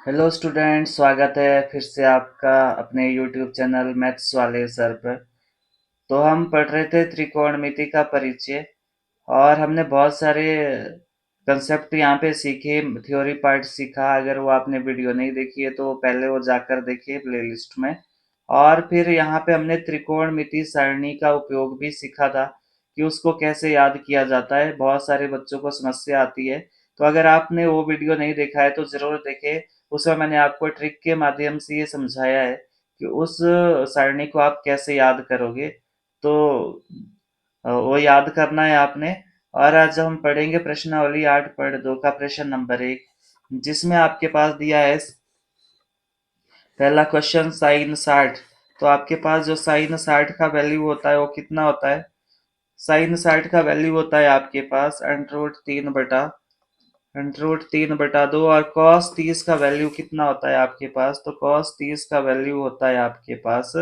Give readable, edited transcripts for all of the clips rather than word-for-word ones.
Hello student, स्वागत है फिर से आपका अपने यूट्यूब चैनल मैथ्स वाले सर पर। तो हम पढ़ रहे थे त्रिकोणमिति का परिचय और हमने बहुत सारे कंसेप्ट यहाँ पे सीखे, थ्योरी पार्ट सीखा। अगर वो आपने वीडियो नहीं देखी है तो पहले वो जाकर देखिए प्लेलिस्ट में। और फिर यहाँ पे हमने त्रिकोणमिति सारणी का उपयोग भी सीखा था कि उसको कैसे याद किया जाता है। बहुत सारे बच्चों को समस्या आती है, तो अगर आपने वो वीडियो नहीं देखा है तो जरूर देखें। उसमें मैंने आपको ट्रिक के माध्यम से ये समझाया है कि उस सारणी को आप कैसे याद करोगे। तो वो याद करना है आपने। और आज हम पढ़ेंगे प्रश्नावली 8.2 का प्रश्न नंबर 1, जिसमें आपके पास दिया है पहला क्वेश्चन साइन 60। तो आपके पास जो साइन 60 का वैल्यू होता है वो कितना होता है? साइन 60 का वैल्यू होता है आपके पास √3/2। और कॉस 30 का वैल्यू कितना होता है आपके पास? तो कॉस 30 का वैल्यू होता है आपके पास,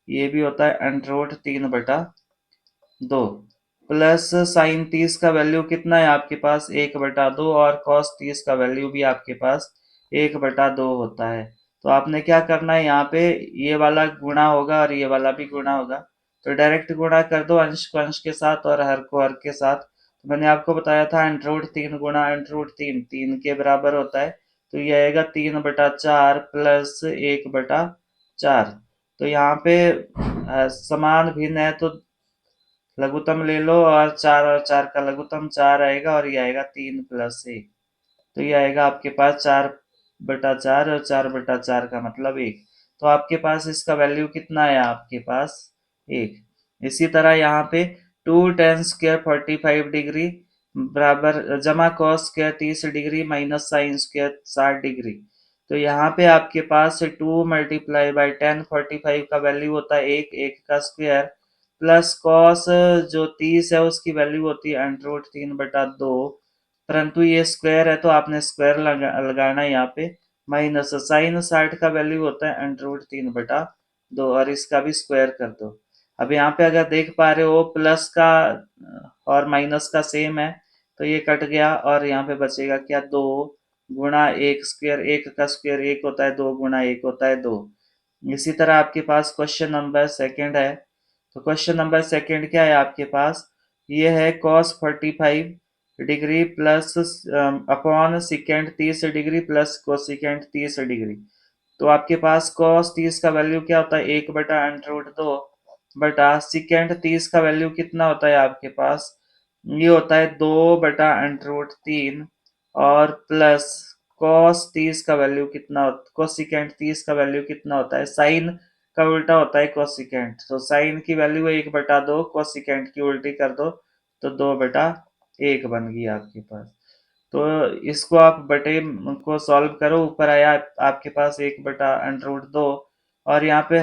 ये भी होता है √3/2। प्लस साइन 30 का वैल्यू कितना है आपके पास? 1/2। और कॉस 30 का वैल्यू भी आपके पास 1/2 होता है। तो आपने क्या करना है, यहाँ पे ये वाला गुणा होगा और ये वाला भी गुणा होगा। तो डायरेक्ट गुणा कर दो अंश को अंश के साथ और हर को हर के साथ। तो मैंने आपको बताया था √3 गुणा √3 3 के बराबर होता है। तो ये आएगा 3/4 प्लस 1/4। तो यहाँ पे समान भिन्न है तो लघुत्तम ले लो, और 4 का लघुत्तम 4 आएगा और ये आएगा 3+1। तो ये आएगा आपके पास 4/4 और 4/4 का मतलब 1। तो आपके पास इसका वैल्यू कितना है? आपके पास 1। इसी तरह यहाँ पे 2 tan² 45 डिग्री बराबर जमा cos² 30 degree minus sin² 60 degree. तो यहाँ पे आपके पास 2 × tan45 का वैल्यू होता है 1, 1 का स्क्वायर, प्लस कॉस जो 30 है उसकी वैल्यू होती है √3/2। परंतु ये स्क्वायर है तो आपने स्क्वायर लगाना है यहाँ पे। माइनस साइन 60 का वैल्यू होता है √3/2 और इसका भी स्क्वायर कर दो। अब यहाँ पे अगर देख पा रहे हो प्लस का और माइनस का सेम है, तो ये कट गया और यहाँ पे बचेगा क्या? 2 × 1 स्क्वायर, 1 का स्क्वायर 1 होता है, 2 × 1 होता है 2। इसी तरह आपके पास क्वेश्चन नंबर सेकंड है। तो क्वेश्चन नंबर सेकंड क्या है आपके पास? ये है cos 45 degree plus upon secant 30 degree plus cosecant 30 degree. तो आपके पास cos 30 का वैल्यू क्या होता है? 1/√2 बटा सिकेंड 30 का वैल्यू कितना होता है आपके पास? ये होता है 2/√3। और प्लस cos 30 का वैल्यू कितना होता, कोसिकेंड 30 का वैल्यू कितना होता है? साइन का उल्टा होता है कोसिकेंड। तो साइन की वैल्यू है 1/2, कोसिकेंड की उल्टी कर दो तो 2/1 बन गई आपके पास। तो इसको आप बटे को सॉल्व करो, ऊपर आया आपके पास 1/√2। और यहाँ पे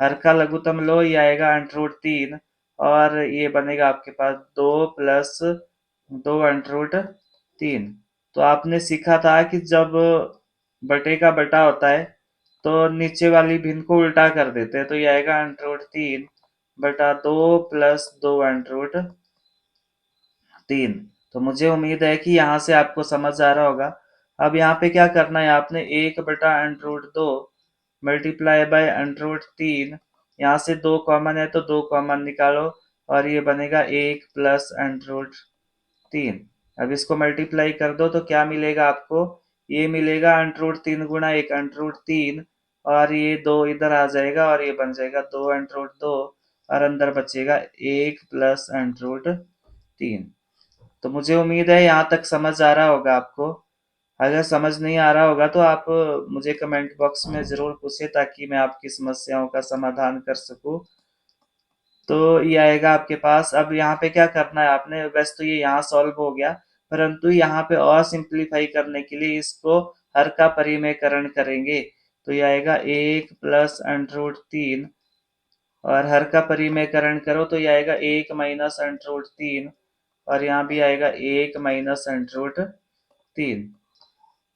हर का लघुत्तम लो, ये आएगा √3। और ये बनेगा आपके पास 2 + 2√3। तो आपने सीखा था कि जब बटे का बटा होता है तो नीचे वाली भिन्न को उल्टा कर देते हैं। तो ये आएगा √3/2 + 2√3। तो मुझे उम्मीद है कि यहाँ से आपको समझ आ रहा होगा। अब यहाँ पे क्या करना है आपने? 1/√2 मल्टीप्लाई बाय √3। यहाँ से 2 कॉमन है तो 2 कॉमन निकालो और ये बनेगा 1 + √3। अब इसको मल्टीप्लाई कर दो तो क्या मिलेगा आपको? ये मिलेगा √3 × 1 √3। और ये 2 इधर आ जाएगा और ये बन जाएगा 2 √2। और अंदर बचेगा 1 + √3। तो मुझे उम्मीद है यहाँ तक समझ आ रहा होगा आपको। अगर समझ नहीं आ रहा होगा तो आप मुझे कमेंट बॉक्स में ज़रूर पूछें ताकि मैं आपकी समस्याओं का समाधान कर सकूं। तो ये आएगा आपके पास। अब यहाँ पे क्या करना है आपने? वैसे तो ये यहाँ सॉल्व हो गया, परंतु यहाँ पे और सिंप्लीफाई करने के लिए इसको हर का परिमेयकरण करेंगे। तो ये आएगा 1 + √3। और हर का परिमेयकरण करो तो ये आएगा 1 - √3। और यहाँ भी आएगा 1 - √3।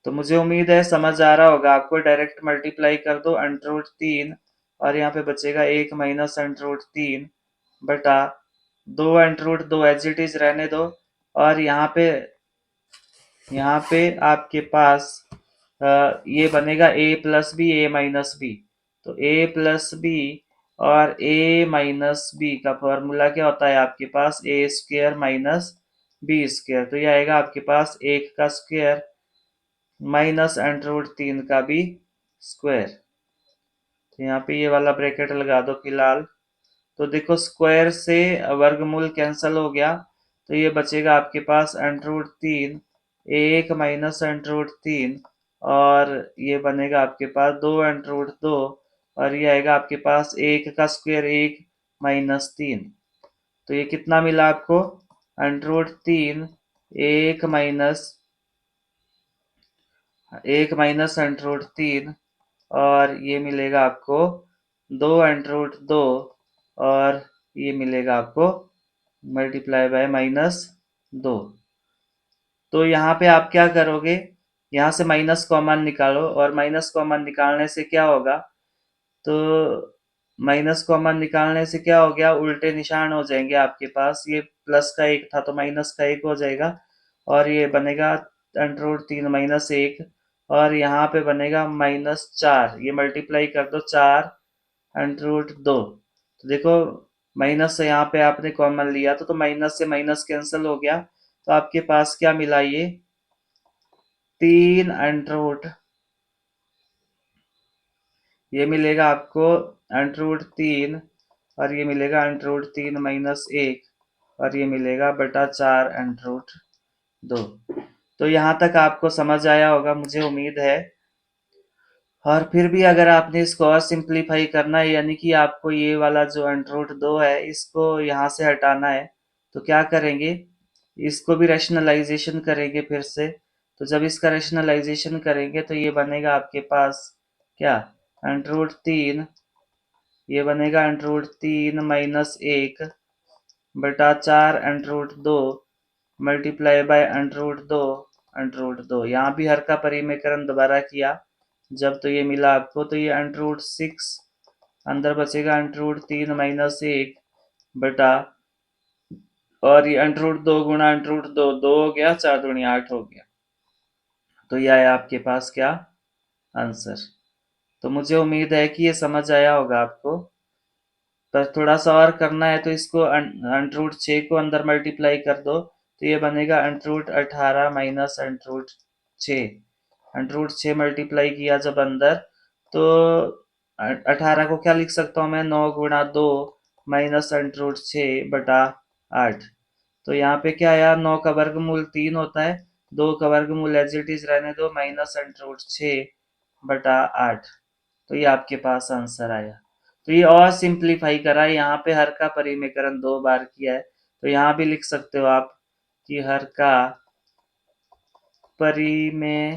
तो मुझे उम्मीद है समझ आ रहा होगा आपको। डायरेक्ट मल्टीप्लाई कर दो √3 और यहाँ पे बचेगा 1 - √3 बटा 2 एज इट इज रहने दो। और यहाँ पे आपके पास ये बनेगा ए प्लस बी ए माइनस बी। तो ए प्लस बी और ए माइनस बी का फॉर्मूला क्या होता है आपके पास, ए स्क्वेयर माइनस बी स्क्वेयर। तो ये आएगा आपके पास एक का स्क्वेयर माइनस √3 का भी स्क्वायर। तो यहाँ पे ये वाला ब्रैकेट लगा दो फिलहाल। तो देखो स्क्वायर से वर्गमूल कैंसिल हो गया, तो ये बचेगा आपके पास √3 एक माइनस √3 और ये बनेगा आपके पास 2 और ये आएगा आपके पास एक का स्क्वायर एक माइनस 3। तो ये कितना मिला आपको, √3 एक माइनस √3 और ये मिलेगा आपको 2 और ये मिलेगा आपको मल्टीप्लाई बाय -2। तो यहाँ पे आप क्या करोगे, यहाँ से माइनस कॉमन निकालो और माइनस कॉमन निकालने से क्या होगा, तो माइनस कॉमन निकालने से क्या हो गया, उल्टे निशान हो जाएंगे आपके पास। ये प्लस का एक था तो माइनस का एक हो जाएगा और ये बनेगा √3 - 1 और यहाँ पे बनेगा -4। ये मल्टीप्लाई कर दो 4 √2। तो देखो माइनस से यहाँ पे आपने कॉमन लिया तो माइनस से माइनस कैंसिल हो गया। तो आपके पास क्या मिला, ये 3 ये मिलेगा आपको √3 और ये मिलेगा √3 - 1 और ये मिलेगा बटा 4 √2। तो यहाँ तक आपको समझ आया होगा मुझे उम्मीद है। और फिर भी अगर आपने इसको और सिंप्लीफाई करना है, यानी कि आपको ये वाला जो √2 है इसको यहाँ से हटाना है, तो क्या करेंगे, इसको भी रैशनलाइजेशन करेंगे फिर से। तो जब इसका रैशनलाइजेशन करेंगे तो ये बनेगा आपके पास क्या, √3 ये बनेगा √3 - 1 बटा 4 √2 मल्टीप्लाई बाय √2। यहाँ भी हर का परिमेकरण दोबारा किया जब, तो ये मिला आपको, तो ये √6 अंदर बचेगा √3 - 1 बटा, और ये √2 गुणा √2 2 हो गया, 4 दूनी 8 हो गया। तो ये आया आपके पास क्या, आंसर। तो मुझे उम्मीद है कि ये समझ आया होगा आपको। पर थोड़ा सा और करना है तो इसको √6 को अंदर मल्टीप्लाई कर दो, तो ये बनेगा √18 - √6 मल्टीप्लाई किया जब अंदर, तो 18 को क्या लिख सकता हूँ मैं, 9 गुणा 2 माइनस √6 बटा 8। तो यहाँ पे क्या आया, 9 का वर्गमूल 3 होता है, 2 का वर्गमूल एज इट इज रहने दो माइनस √6 बटा 8। तो ये आपके पास आंसर आया। तो ये और सिंप्लीफाई करा है, यहाँ पे हर का परिमेकरण 2 बार किया है, तो यहाँ भी लिख सकते हो आप कि हर का परिमे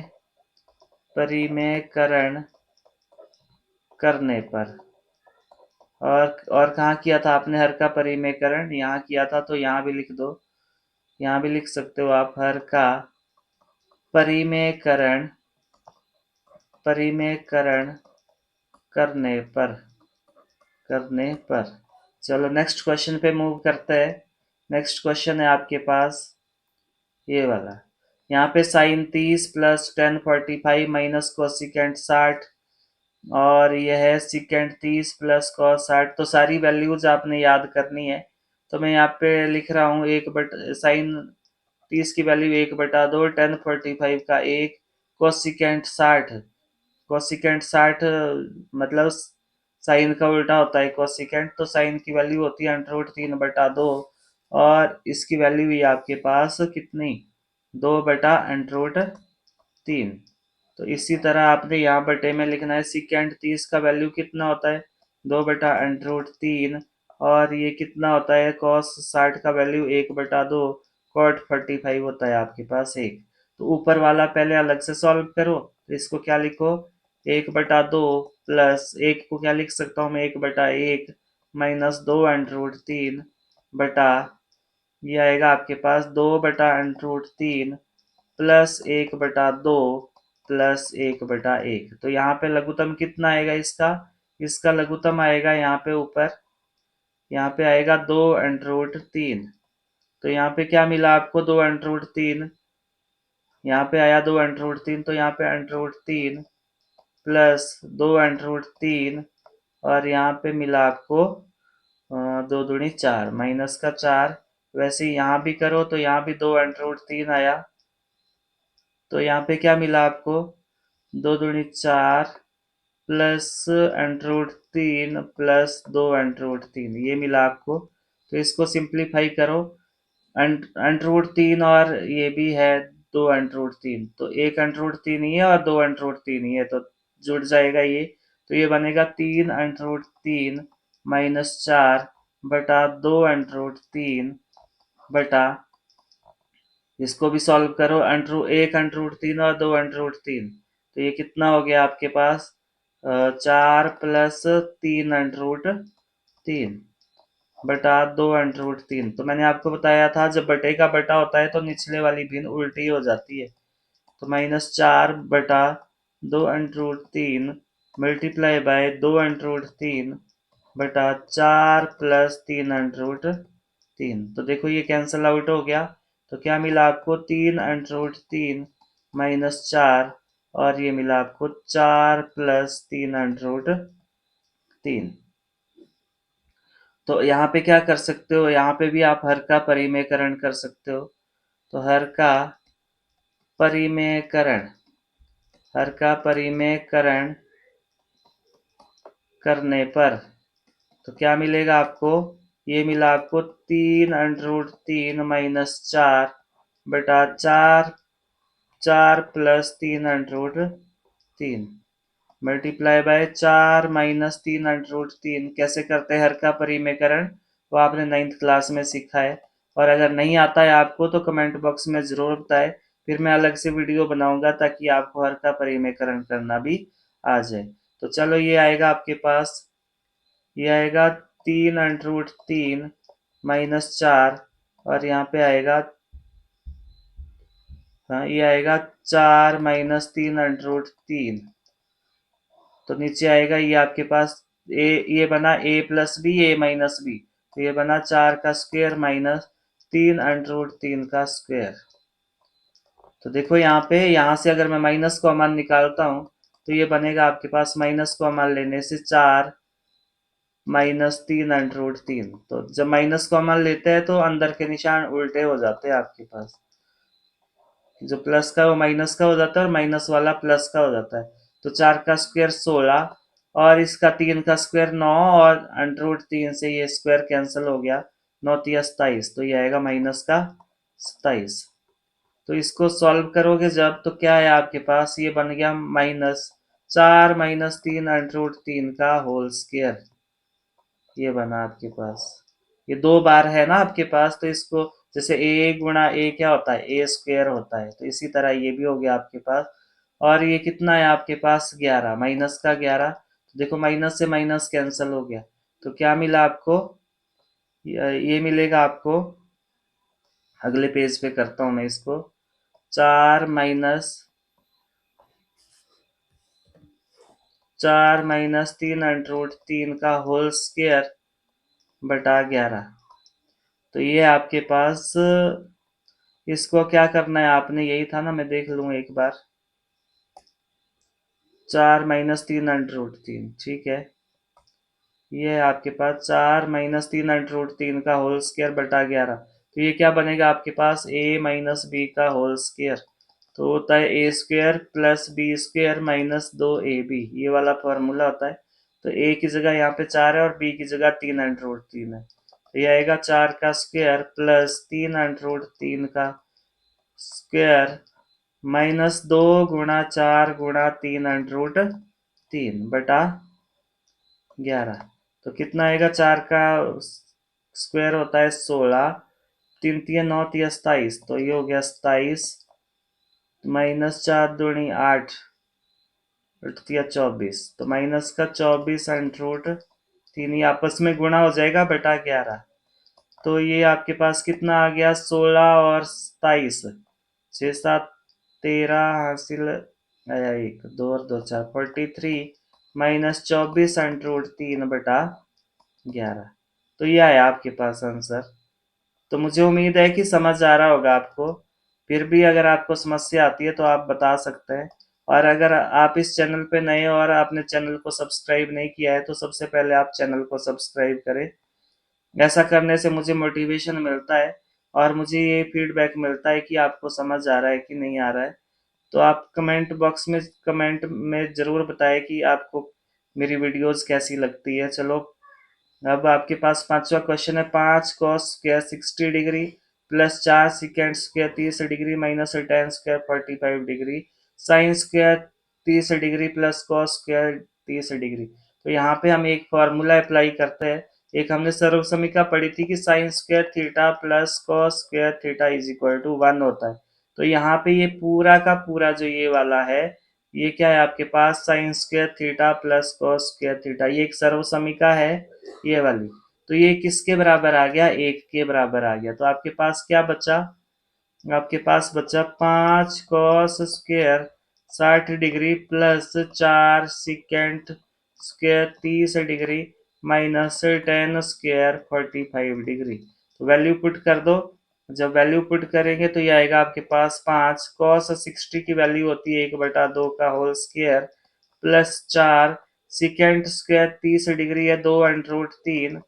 परिमेकरण करने पर। और कहाँ किया था आपने हर का परिमेकरण, यहाँ किया था, तो यहाँ भी लिख दो, यहाँ भी लिख सकते हो आप हर का परिमेकरण परिमेकरण करने पर। चलो नेक्स्ट क्वेश्चन पे मूव करते हैं। नेक्स्ट क्वेश्चन है आपके पास ये वाला। यहाँ पे sine 30 plus tan 45 minus cosecant 60 और यह है सिकेंट 30 प्लस कॉस 60। तो सारी वैल्यूज आपने याद करनी है। तो मैं यहाँ पे लिख रहा हूँ एक बट साइन 30 की वैल्यू 1/2, टेन 45 का 1, कोसिकेंट 60 मतलब साइन का उल्टा होता है कोसिकेंट। तो साइन की वैल्यू होती है √3/2 और इसकी वैल्यू भी आपके पास कितनी, 2/√3। तो इसी तरह आपने यहाँ बटे में लिखना है, सिकेंट 30 का वैल्यू कितना होता है, 2/√3 और ये कितना होता है, कॉस 60 का वैल्यू 1/2, कॉट 45 होता है आपके पास 1। तो ऊपर वाला पहले अलग से सॉल्व करो, तो इसको क्या लिखो, 1/2 प्लस 1 को क्या लिख सकता हूँ मैं, 1/1 माइनस 2 √3 बटा, ये आएगा आपके पास 2/√3 प्लस 1/2 प्लस 1/1। तो यहाँ पे लघुत्तम कितना आएगा इसका, इसका लघुत्तम आएगा यहाँ पे ऊपर, यहाँ पे आएगा 2 √3। तो यहाँ पे क्या मिला आपको, 2 √3 यहाँ पे आया 2 अंडर रूट 3, तो यहाँ पे under root 3 plus 2 under root 3, और यहाँ पे मिला आपको 2 दूनी 4 माइनस का 4। वैसे ही यहाँ भी करो तो यहाँ भी 2 अंडर रूट 3 आया, तो यहाँ पे क्या मिला आपको 2 दूनी 4 plus under root 3 plus 2 under root 3, ये मिला आपको। तो इसको सिंप्लीफाई करो, अंडर रूट 3 और ये भी है 2 अंडर रूट 3, तो 1 अंडर रूट 3 ही है और 2 अंडर रूट 3 ही है, तो जुड़ जाएगा ये। तो ये बनेगा 3 अंडर रूट 3 माइनस 4 बटा 2 अंडर रूट 3 बटा, इसको भी सॉल्व करो, 1 अंडर रूट 3 और 2 अंडर रूट 3, तो ये कितना हो गया आपके पास 4 प्लस 3 अंडर रूट 3 बटा 2 अंडर रूट 3। तो मैंने आपको बताया था जब बटे का बटा होता है तो निचले वाली भिन्न उल्टी हो जाती है। तो -4 बटा 2 under root 3 multiply by 2 under root 3 बटा 4 प्लस 3 अंडर रूट 3, तो देखो ये कैंसल आउट हो गया। तो क्या मिला आपको 3 अंडर रूट 3 माइनस 4, और ये मिला आपको 4 प्लस 3 अंडर रूट 3। तो यहाँ पे क्या कर सकते हो, यहाँ पे भी आप हर का परिमेयकरण कर सकते हो। तो परिमेयकरण हर का परिमेयकरण करने पर तो क्या मिलेगा आपको, ये मिला आपको 3 अंडर रूट 3 माइनस 4 बटा 4 plus 3 under root 3 multiply by 4 - 3 under root 3। कैसे करते हैं हर का परिमेयकरण, वो आपने 9th क्लास में सीखा है। और अगर नहीं आता है आपको तो कमेंट बॉक्स में ज़रूर बताएं, फिर मैं अलग से वीडियो बनाऊंगा ताकि आपको हर का परिमेयकरण करना भी आ जाए। तो चलो ये आएगा आपके पास, ये आएगा 3 अंडर रूट 3 माइनस 4, और यहाँ पे आएगा, हाँ ये आएगा 4 - 3 अंडर रूट 3। तो नीचे आएगा ये आपके पास ए, ये बना a+b a-b, तो ये बना 4 का स्क्वायर माइनस 3 अंडर रूट 3 का स्क्वायर। तो देखो यहाँ पे, यहाँ से अगर मैं माइनस कॉमन निकालता हूँ तो ये बनेगा आपके पास, माइनस कॉमन लेने से 4 - 3 अंडर रूट 3। तो जब माइनस कॉमन लेते हैं तो अंदर के निशान उल्टे हो जाते हैं आपके पास, जो प्लस का वो माइनस का हो जाता है और माइनस वाला प्लस का हो जाता है। तो 4 का स्क्वायर 16, और इसका 3 का स्क्वायर 9, और अंडर रूट 3 से ये स्क्वायर कैंसिल हो गया, 9 × 3 = 27, तो ये आएगा -27। तो इसको सॉल्व करोगे जब, तो क्या है आपके पास, ये बन गया -4 - 3 अंडर रूट 3 का होल स्क्वायर, ये बना आपके पास। ये 2 बार है ना आपके पास, तो इसको जैसे a × a क्या होता है, a² होता है, तो इसी तरह ये भी हो गया आपके पास। और ये कितना है आपके पास 11 माइनस का 11, तो देखो माइनस से माइनस कैंसिल हो गया। तो क्या मिला आपको, ये मिलेगा आपको, अगले पेज पे करता हूं मैं इसको, 4 - 3 अंडर रूट 3 का होल स्क्वायर बटा 11। तो ये आपके पास, इसको क्या करना है आपने, यही था ना, मैं देख लूँ एक बार, 4 - 3 अंडर रूट 3, ठीक है। ये आपके पास 4 - 3 अंडर रूट 3 का होल स्क्वायर बटा 11, तो ये क्या बनेगा आपके पास, a - b का होल स्क्वायर। तो होता है a² plus b² minus 2ab, ये वाला फॉर्मूला होता है। तो a की जगह यहाँ पे 4 है और b की जगह 3 अंडर रूट 3 है, तो ये आएगा 4 का स्क्वायर प्लस 3 अंडर रूट 3 का स्क्वायर माइनस 2 × 4 × 3 अंडर रूट 3 बटा 11। तो कितना आएगा, 4 का स्क्वायर होता है 16, 3 × 3 = 9 × 27, तो ये हो गया 27 माइनस 4 दूनी 8, 8 × 3 = 24, तो माइनस का 24 अंडर रूट 3, ये आपस में गुणा हो जाएगा बटा 11। तो ये आपके पास कितना आ गया, 16 और 27, 6 7 13 हासिल आया, 1 2 और 2 4, 43 माइनस 24 अंडर रूट 3 बटा 11। तो ये आया आपके पास आंसर। तो मुझे उम्मीद है कि समझ आ रहा होगा आपको। फिर भी अगर आपको समस्या आती है तो आप बता सकते हैं। और अगर आप इस चैनल पे नए हो और आपने चैनल को सब्सक्राइब नहीं किया है तो सबसे पहले आप चैनल को सब्सक्राइब करें। ऐसा करने से मुझे मोटिवेशन मिलता है और मुझे ये फीडबैक मिलता है कि आपको समझ आ रहा है कि नहीं आ रहा है। तो आप कमेंट बॉक्स में कमेंट में ज़रूर बताएं कि आपको मेरी वीडियोस कैसी लगती है। चलो, अब आपके पास पांचवा क्वेश्चन है। 5 cos square 60 degree plus 4 sec square 30 degree minus 10 square 45 degree sine square 30 degree plus cos square 30 degree. तो यहाँ पे हम एक फॉर्मूला अप्लाई करते हैं। एक हमने सर्व समीकरण पढ़ी थी कि sine square theta plus cos square theta is equal to 1 होता है। तो यहाँ पे ये पूरा का पूरा जो ये वाला है, ये क्या है आपके पास, sine square theta plus cos square theta, ये एक सर्व समीकरण है ये वाली। तो ये किसके बराबर आ गया, 1 के बराबर आ गया। तो आपके पास क्या बचा, आपके पास बचा 5 cos square 60 degree plus 4 sec square 30 degree minus 10 square 45 degree. तो वैल्यू पुट कर दो। जब वैल्यू पुट करेंगे तो ये आएगा आपके पास 5 cos 60 की वैल्यू होती है 1/2 का whole square plus 4 sec square 30 degree है 2√3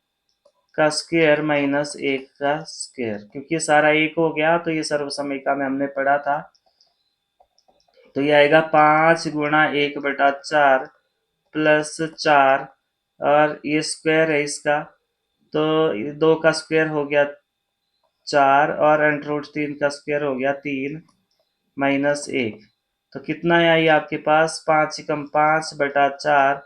का स्क्वायर माइनस 1 का स्क्वायर। क्योंकि सारा एक हो गया तो ये सर्व समीकरण में हमने पढ़ा था। तो ये आएगा 5 × 1/4 प्लस 4 और ये स्क्वायर है इसका, तो 2 का स्क्वायर हो गया 4 और √3 का स्क्वायर हो गया 3 माइनस 1। तो कितना है ये आपके पास, 5 × 5/4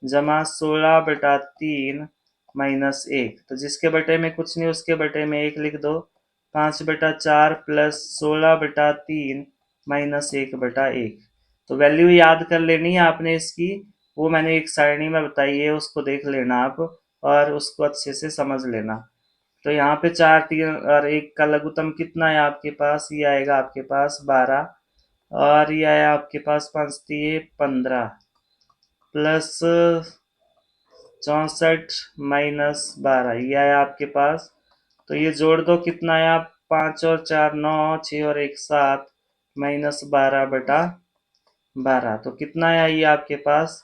जमा 16/3 माइनस 1। तो जिसके बटे में कुछ नहीं उसके बटे में 1 लिख दो। 5/4 प्लस 16/3 माइनस 1/1। तो वैल्यू याद कर लेनी है आपने इसकी, वो मैंने एक सारणी में बताई है, उसको देख लेना आप और उसको अच्छे से समझ लेना। तो यहाँ पे 4 3 और 1 का लघुत्तम कितना है आपके पास, ये आएगा आपके पास 12 और ये आया आपके पास 5 3 15 प्लस 64 माइनस 12, ये आया आपके पास। तो ये जोड़ दो, कितना आया, 5 और 4 9, 6 और 1 7 माइनस 12/12। तो कितना आया ये आपके पास,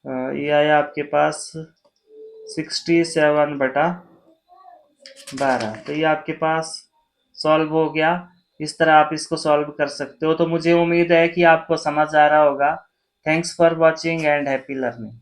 ये आया आपके पास 67/12। तो ये आपके पास सॉल्व हो गया। इस तरह आप इसको सॉल्व कर सकते हो। तो मुझे उम्मीद है कि आपको समझ आ रहा होगा। Thanks for watching and happy learning.